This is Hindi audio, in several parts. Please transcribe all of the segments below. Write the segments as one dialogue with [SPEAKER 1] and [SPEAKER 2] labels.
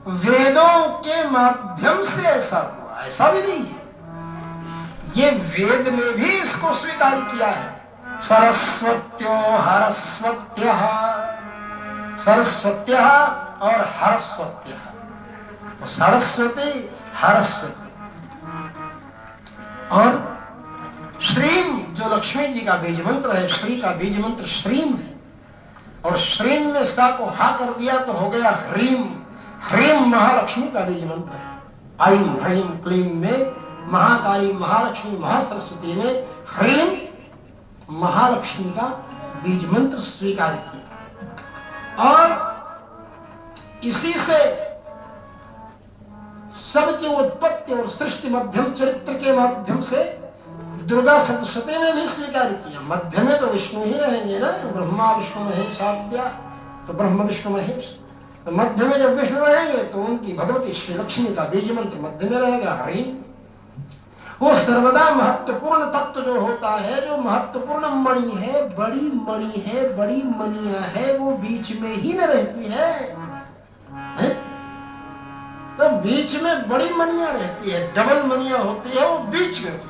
[SPEAKER 1] वेदों के माध्यम से ऐसा हुआ, ऐसा भी नहीं है। ये वेद में भी इसको स्वीकार किया है। सरस्वत्यो हरस्वत्यः, सरस्वत्यः और हरस्वत्यः, सरस्वती हरस्वती। और श्रीम जो लक्ष्मी जी का बीज मंत्र है, श्री का बीज मंत्र श्रीम है, और श्रीम में सा को हा कर दिया तो हो गया ह्रीम। ह्रीम महालक्ष्मी का बीज मंत्र है। ऐं ह्रीं क्लीं में महाकाली महालक्ष्मी महासरस्वती में ह्रीम महालक्ष्मी का बीज मंत्र स्वीकार किया। और इसी से सबकी उत्पत्ति और सृष्टि मध्यम चरित्र के माध्यम से दुर्गा सप्तशती में भी स्वीकार किया। मध्य में तो विष्णु ही रहेंगे ना, ब्रह्मा विष्णु महेश आद्या, तो ब्रह्म विष्णु महेश। तो मध्य में जब विष्णु रहेंगे तो उनकी भगवती श्री लक्ष्मी का बीज मंत्र मध्य में रहेगा हरि। वो सर्वदा महत्वपूर्ण तत्व जो होता है, जो महत्वपूर्ण मणि है, बड़ी मणि है, बड़ी मणिया है, वो बीच में ही न रहती है, तो बीच में बड़ी मणिया रहती है, डबल मणिया होती है, वो बीच में।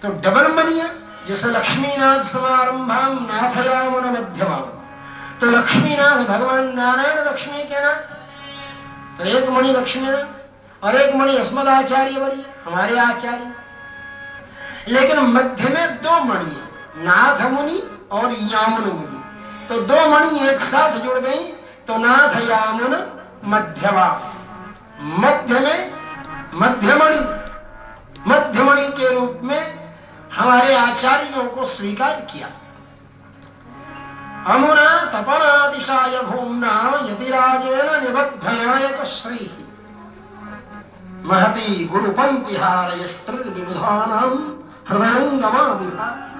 [SPEAKER 1] तो डबल मणिया जैसे लक्ष्मीनाथ समारंभाम नाथयामुन मध्यमाम, तो लक्ष्मीनाथ भगवान नारायण लक्ष्मी के नाथ, तो एक मणि लक्ष्मीनाथ और एक मणि अस्मदाचार्य वरी हमारे आचार्य। लेकिन मध्य में दो मणि है, नाथ मुनि और यामुन मुनि, तो दो मणि एक साथ जुड़ गई तो नाथ यामुन मध्यवा। मध्य में मध्यमणि के रूप में हमारे आचार्यों को स्वीकार किया। अमुना तपनातिशाय भूम्ना यतिराजेन निबद्धनायक श्री महती गुरुपंक्ति हारयष्ट्रिर्विबुधानां हृदयंगमा विभाति।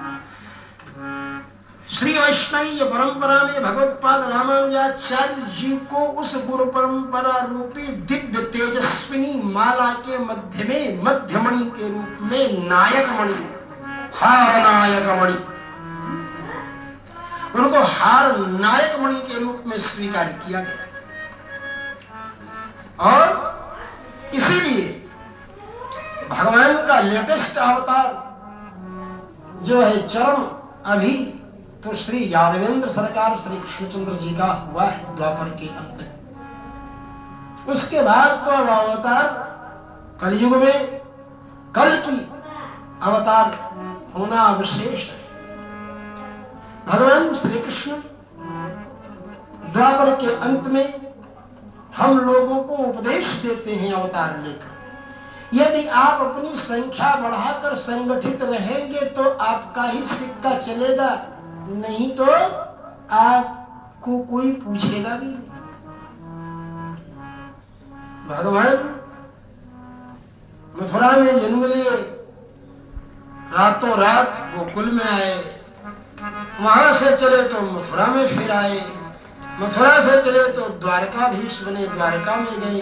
[SPEAKER 1] श्री वैष्णवीय परंपरा में भगवत्पाद रामानुजाचार्य जी को उस गुरु परंपरा रूपी दिव्य तेजस्विनी माला के मध्य में मध्यमणि के रूप में नायक मणि, हार नायक मणि, उनको हार नायक मणि के रूप में स्वीकार किया गया। और इसीलिए भगवान का लेटेस्ट अवतार जो है चरम अभी तो श्री यादवेंद्र सरकार श्री कृष्णचंद्र जी का हुआ है द्वापर के अंत में। उसके बाद तो अब अवतार कलयुग में कल की अवतार होना विशेष है। भगवान श्री कृष्ण द्वापर के अंत में हम लोगों को उपदेश देते हैं अवतार लेकर। यदि आप अपनी संख्या बढ़ाकर संगठित रहेंगे तो आपका ही सिक्का चलेगा, नहीं तो आपको कोई पूछेगा भी नहीं। भगवान मथुरा में जन्म लिए, रातों रात गोकुल में आए, वहां से चले तो मथुरा में फिर आए, मथुरा से चले तो द्वारकाधीश बने, द्वारका में गए।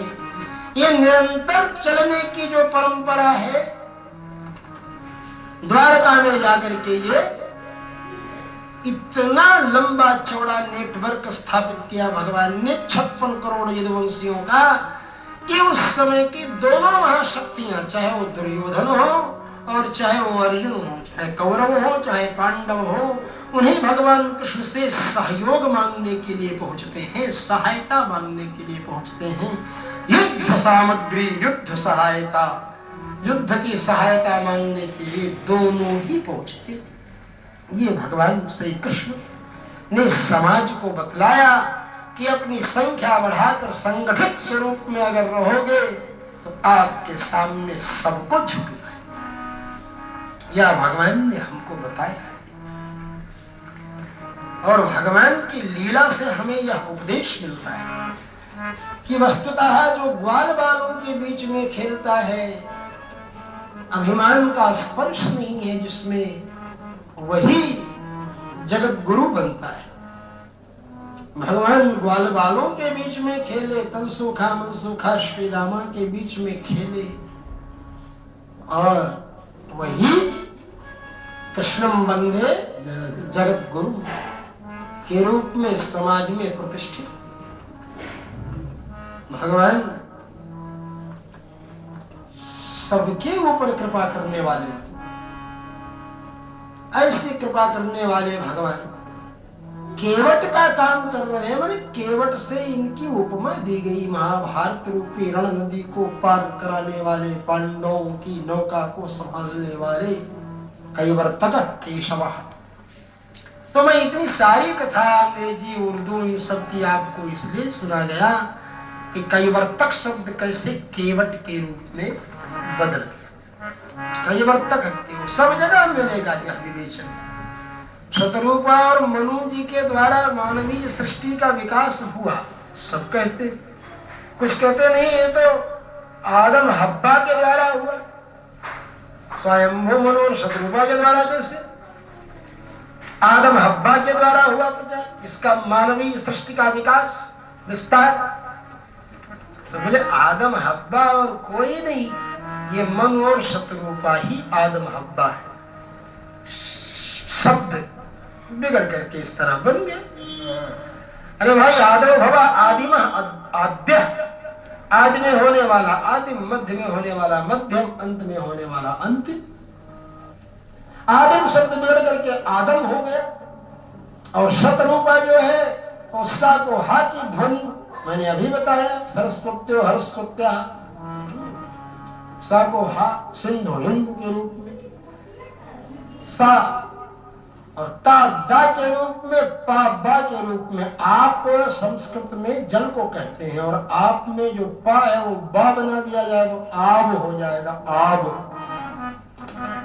[SPEAKER 1] ये निरंतर चलने की जो परंपरा है, द्वारका में जाकर के ये इतना लंबा चौड़ा नेटवर्क स्थापित किया भगवान ने 56 करोड़ यदुवंशियों का, कि उस समय की दोनों महाशक्तियां, चाहे वो दुर्योधन हो और चाहे वो अर्जुन हो, चाहे कौरव हो चाहे पांडव हो, उन्हें भगवान कृष्ण से सहयोग मांगने के लिए पहुंचते हैं, सहायता मांगने के लिए पहुंचते हैं। युद्ध सामग्री, युद्ध सहायता, युद्ध की सहायता मांगने के लिए दोनों ही पहुंचते हैं। ये भगवान श्री कृष्ण ने समाज को बतलाया कि अपनी संख्या बढ़ाकर संगठित स्वरूप में अगर रहोगे तो आपके सामने सबको झुकना है। यह भगवान ने हमको बताया। और भगवान की लीला से हमें यह उपदेश मिलता है कि वस्तुतः जो ग्वाल बालों के बीच में खेलता है, अभिमान का स्पर्श नहीं है जिसमें, वही जगत गुरु बनता है। भगवान ग्वाल बालों के बीच में खेले, तन सुखा मन सुखा श्री दामा के बीच में खेले, और वही कृष्णम बंदे जगत गुरु के रूप में समाज में प्रतिष्ठित। भगवान सबके ऊपर कृपा करने वाले, ऐसे कृपा करने वाले भगवान केवट का काम कर रहे हैं। माने केवट से इनकी उपमा दी गई। महाभारत रूपी रण नदी को पार कराने वाले, पांडवों की नौका को संभालने वाले कैवर्तक केशव। तो मैं इतनी सारी कथा अंग्रेजी उर्दू इन सब की आपको इसलिए सुना गया कि कैवर्तक शब्द कैसे केवट के रूप में बदल गया। कैवर्तक सब जगह मिलेगा यह विवेचन। शतरूपा और मनु जी के द्वारा मानवीय सृष्टि का विकास हुआ, सब कहते। कुछ कहते नहीं ये तो आदम हब्बा के द्वारा हुआ। स्वयंभू मनु और शतरूपा के द्वारा कैसे? आदम हब्बा के द्वारा हुआ प्रचार, इसका मानवीय सृष्टि का विकास विस्तार। तो बोले आदम हब्बा और कोई नहीं, ये मनु और शतरूपा ही आदम हब्बा है। शब्द बिगड़ करके इस तरह बन गए। अरे भाई आदो भवा आदिम आद्य, आदि में होने वाला आदिम, मध्य में होने वाला मध्यम, अंत में होने वाला अंतिम। आदिम शब्द बिगड़ करके आदम हो गया। और शतरूपा जो है वो सा को हा की ध्वनि मैंने अभी बताया, सरस्वत्यो हरस्वत्या, सा को हा सिंधु हिंदू के रूप में, सा और ता दा के रूप में, पा बा के रूप में। आप संस्कृत में जल को कहते हैं और आप में जो पा है वो बा बना दिया जाए तो आब हो जाएगा। आब,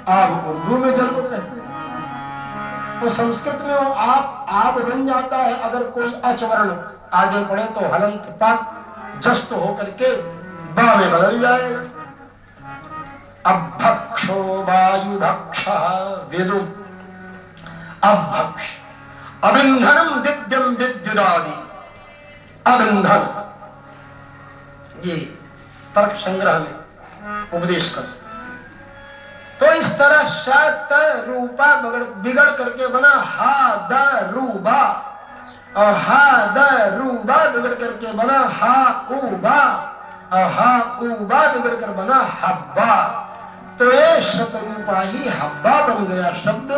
[SPEAKER 1] आब उर्दू में जल को कहते हैं। तो संस्कृत में वो आप बन जाता है। अगर कोई अचवर्ण आगे पड़े तो हलंत पा जस्त होकर के बा में बदल जाएगा। अभक्षो वायु भक्ष वेदुम, अभक्ष अबिंधनम दिव्यम विद्युदादि। अबिंधन ये तर्क संग्रह में उपदेश कर। तो इस तरह शत रूपा बिगड़ करके बना हा द रूबा, और हा द रूबा बिगड़ करके बना हा उबा, और हा उबा बिगड़ कर बना हब्बा। तो ये शतरूपा ही हब्बा बन गया शब्द,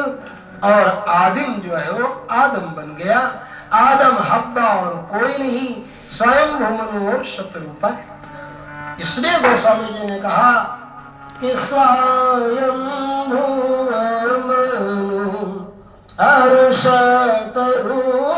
[SPEAKER 1] और आदिम जो है वो आदम बन गया। आदम हब्बा और कोई नहीं, स्वयं मनु और शतरूपा। इसलिए गोस्वामी जी ने कहा कि स्वयं मनु और शतरूपा